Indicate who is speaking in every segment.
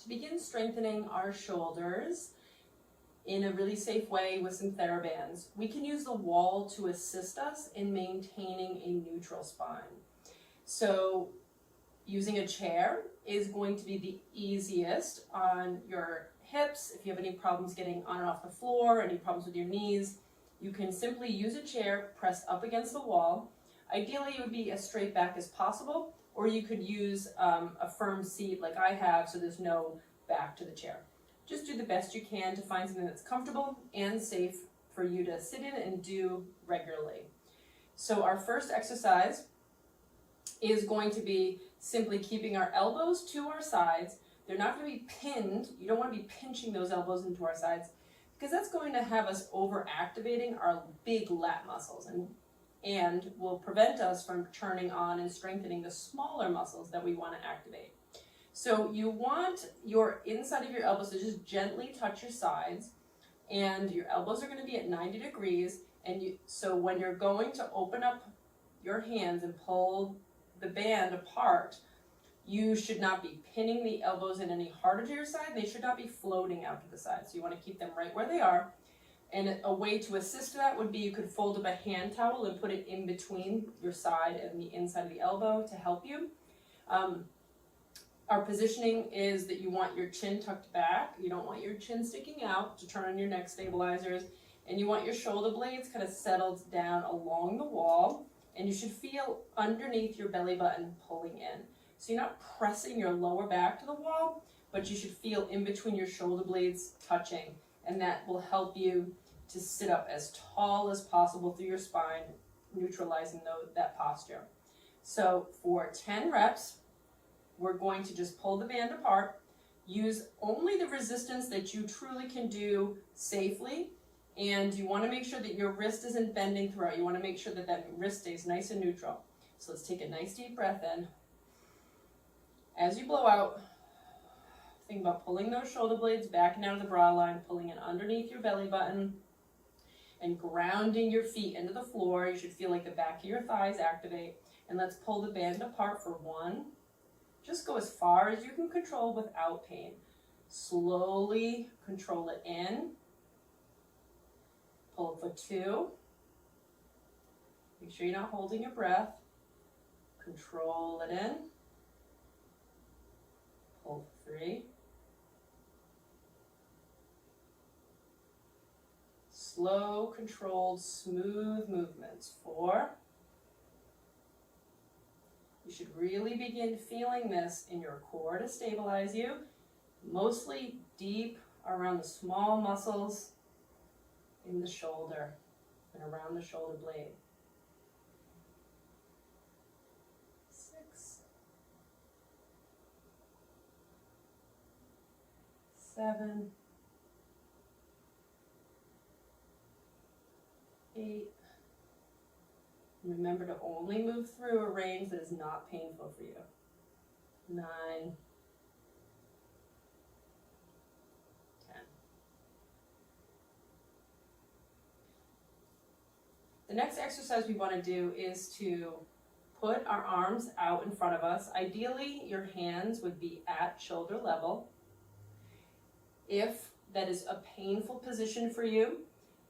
Speaker 1: to begin strengthening our shoulders in a really safe way with some TheraBands, we can use the wall to assist us in maintaining a neutral spine. So using a chair is going to be the easiest on your hips. If you have any problems getting on and off the floor, any problems with your knees, you can simply use a chair pressed up against the wall. Ideally, it would be as straight back as possible, or you could use a firm seat like I have, so there's no back to the chair. Just do the best you can to find something that's comfortable and safe for you to sit in and do regularly. So our first exercise is going to be simply keeping our elbows to our sides. They're not going to be pinned. You don't want to be pinching those elbows into our sides because that's going to have us overactivating our big lat muscles and will prevent us from turning on and strengthening the smaller muscles that we want to activate. So you want your inside of your elbows to just gently touch your sides, and your elbows are going to be at 90 degrees. So when you're going to open up your hands and pull the band apart, you should not be pinning the elbows in any harder to your side. They should not be floating out to the side. So you want to keep them right where they are. And a way to assist that would be you could fold up a hand towel and put it in between your side and the inside of the elbow to help you. Our positioning is that you want your chin tucked back. You don't want your chin sticking out to turn on your neck stabilizers. And you want your shoulder blades kind of settled down along the wall. And you should feel underneath your belly button pulling in. So you're not pressing your lower back to the wall, but you should feel in between your shoulder blades touching. And that will help you to sit up as tall as possible through your spine, neutralizing that posture. So for 10 reps, we're going to just pull the band apart. Use only the resistance that you truly can do safely. And you want to make sure that your wrist isn't bending throughout. You want to make sure that that wrist stays nice and neutral. So let's take a nice deep breath in. As you blow out, think about pulling those shoulder blades back and out of the bra line, pulling it underneath your belly button, and grounding your feet into the floor. You should feel like the back of your thighs activate. And let's pull the band apart for 1. Just go as far as you can control without pain. Slowly control it in. Pull it for 2. Make sure you're not holding your breath. Control it in. Pull for 3. Slow, controlled, smooth movements. 4. You should really begin feeling this in your core to stabilize you, mostly deep around the small muscles in the shoulder and around the shoulder blade. 6, 7, 8. Remember to only move through a range that is not painful for you. 9, 10. The next exercise we want to do is to put our arms out in front of us. Ideally, your hands would be at shoulder level. If that is a painful position for you,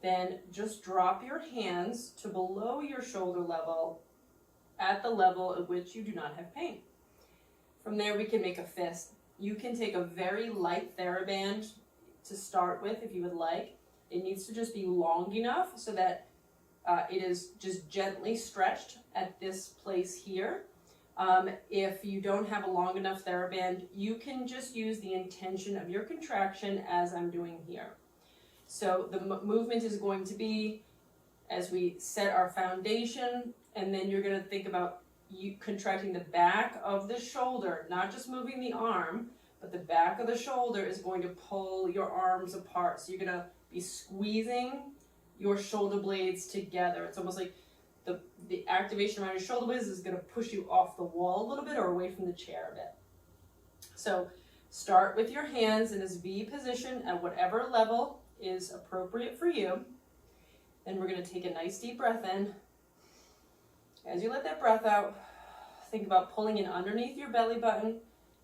Speaker 1: then just drop your hands to below your shoulder level at the level at which you do not have pain. From there, we can make a fist. You can take a very light TheraBand to start with if you would like. It needs to just be long enough so that it is just gently stretched at this place here. If you don't have a long enough TheraBand, you can just use the intention of your contraction as I'm doing here. So the movement is going to be as we set our foundation, and then you're going to think about you contracting the back of the shoulder, not just moving the arm, but the back of the shoulder is going to pull your arms apart. So you're going to be squeezing your shoulder blades together. It's almost like the activation around your shoulder blades is going to push you off the wall a little bit or away from the chair a bit. So start with your hands in this V position at whatever level is appropriate for you. Then we're going to take a nice deep breath in. As you let that breath out, think about pulling in underneath your belly button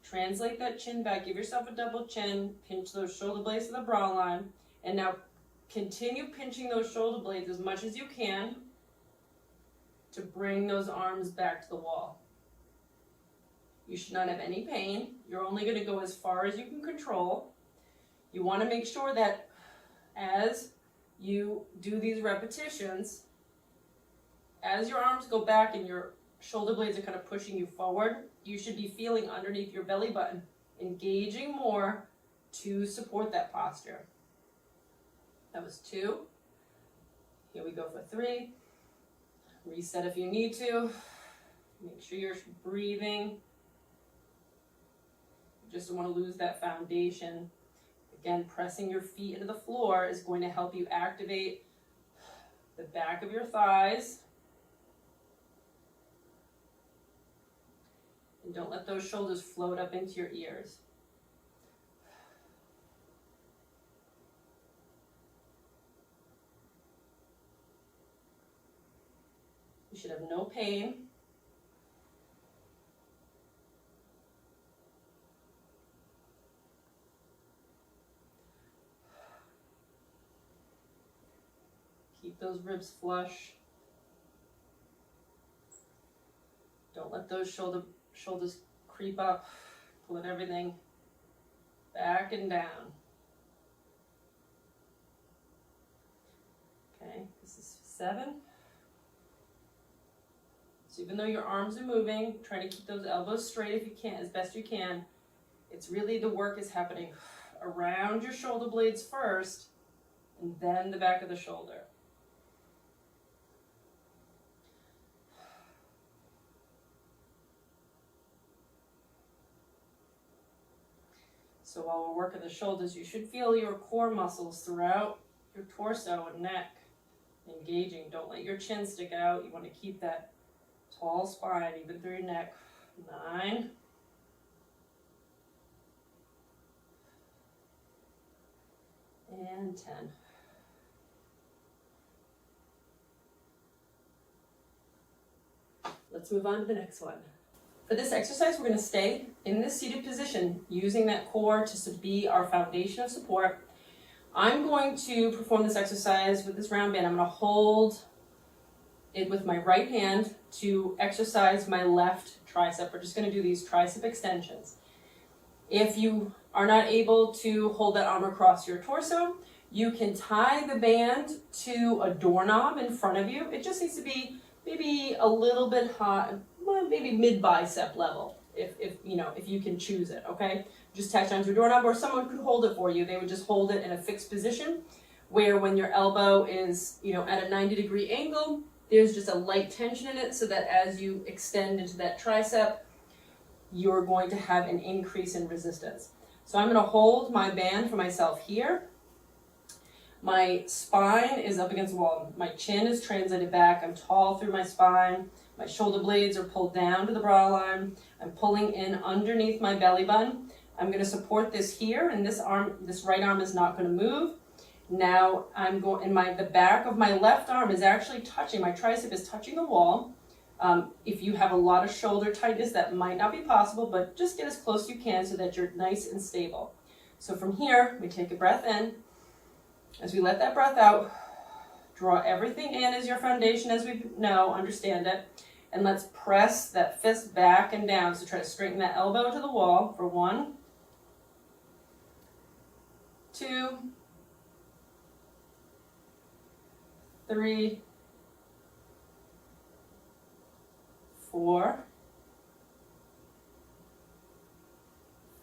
Speaker 1: Translate that chin back, give yourself a double chin, pinch those shoulder blades to the bra line, and now continue pinching those shoulder blades as much as you can to bring those arms back to the wall. You should not have any pain. You're only going to go as far as you can control. You want to make sure that as you do these repetitions, as your arms go back and your shoulder blades are kind of pushing you forward, you should be feeling underneath your belly button, engaging more to support that posture. That was 2. Here we go for 3. Reset if you need to. Make sure you're breathing. You just don't want to lose that foundation. Again, pressing your feet into the floor is going to help you activate the back of your thighs. And don't let those shoulders float up into your ears. You should have no pain. Keep those ribs flush. Don't let those shoulders creep up. Pulling everything back and down. Okay, this is 7. So even though your arms are moving, try to keep those elbows straight if you can, as best you can. It's really the work is happening around your shoulder blades first, and then the back of the shoulder. So while we're working the shoulders, you should feel your core muscles throughout your torso and neck engaging. Don't let your chin stick out. You want to keep that tall spine even through your neck. 9. And 10. Let's move on to the next one. For this exercise, we're going to stay in this seated position, using that core to be our foundation of support. I'm going to perform this exercise with this round band. I'm going to hold it with my right hand to exercise my left tricep. We're just going to do these tricep extensions. If you are not able to hold that arm across your torso, you can tie the band to a doorknob in front of you. It just needs to be maybe a little bit high, maybe mid bicep level, if you can choose it, okay? Just attach it onto a doorknob, or someone could hold it for you. They would just hold it in a fixed position where when your elbow is, at a 90-degree angle, there's just a light tension in it so that as you extend into that tricep, you're going to have an increase in resistance. So I'm going to hold my band for myself here. My spine is up against the wall. My chin is translated back. I'm tall through my spine. My shoulder blades are pulled down to the bra line. I'm pulling in underneath my belly button. I'm going to support this here, and this right arm is not going to move. Now I'm going, the back of my left arm is actually touching, my tricep is touching the wall. If you have a lot of shoulder tightness, that might not be possible, but just get as close as you can so that you're nice and stable. So from here, we take a breath in. As we let that breath out, draw everything in as your foundation, as we know, understand it. And let's press that fist back and down. So try to straighten that elbow to the wall for 1, 2, 3, 4,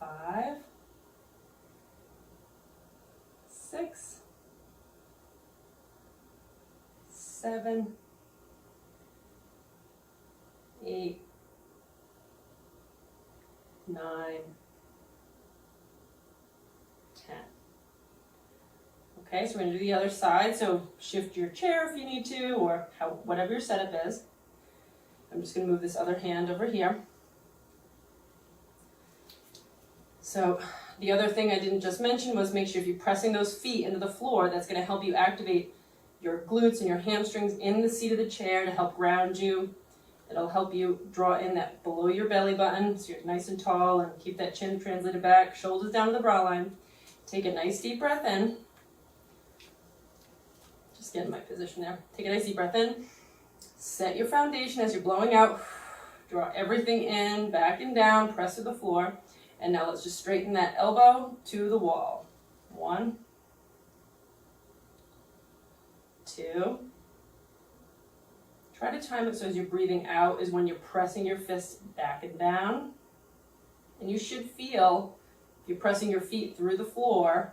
Speaker 1: 5, 6, 7, 8, 9, 10. Okay, so we're going to do the other side. So shift your chair if you need to, or whatever your setup is. I'm just going to move this other hand over here. So the other thing I didn't just mention was make sure if you're pressing those feet into the floor, that's going to help you activate your glutes and your hamstrings in the seat of the chair to help ground you It'll help you draw in that below your belly button so you're nice and tall, and keep that chin translated back, shoulders down to the brow line. Take a nice deep breath in. Just get in my position there. Take a nice deep breath in. Set your foundation as you're blowing out. Draw everything in, back and down, press to the floor. And now let's just straighten that elbow to the wall. 1, 2. Try to time it so as you're breathing out is when you're pressing your fists back and down. And you should feel, if you're pressing your feet through the floor,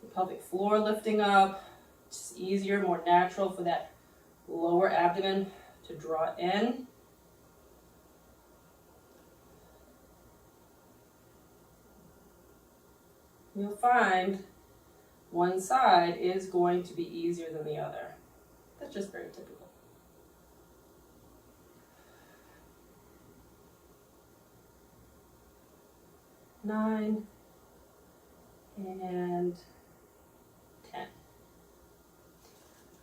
Speaker 1: the pelvic floor lifting up. It's easier, more natural for that lower abdomen to draw in. You'll find one side is going to be easier than the other. That's just very typical. 9 and 10.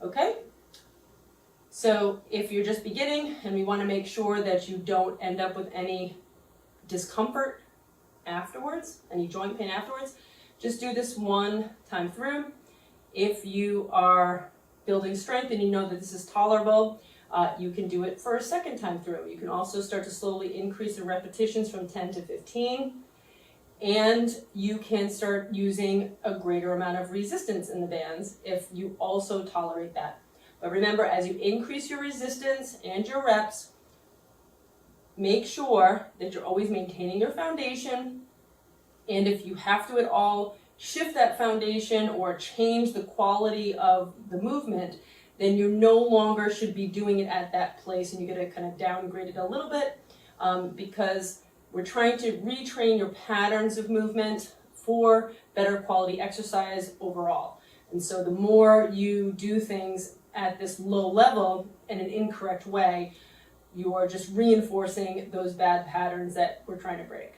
Speaker 1: Okay? So if you're just beginning and we want to make sure that you don't end up with any discomfort afterwards, any joint pain afterwards, just do this one time through. If you are building strength and you know that this is tolerable, you can do it for a second time through. You can also start to slowly increase the repetitions from 10 to 15. And you can start using a greater amount of resistance in the bands if you also tolerate that. But remember, as you increase your resistance and your reps, make sure that you're always maintaining your foundation. And if you have to at all shift that foundation or change the quality of the movement, then you no longer should be doing it at that place, and you're going to kind of downgrade it a little bit because we're trying to retrain your patterns of movement for better quality exercise overall. And so the more you do things at this low level in an incorrect way, you are just reinforcing those bad patterns that we're trying to break.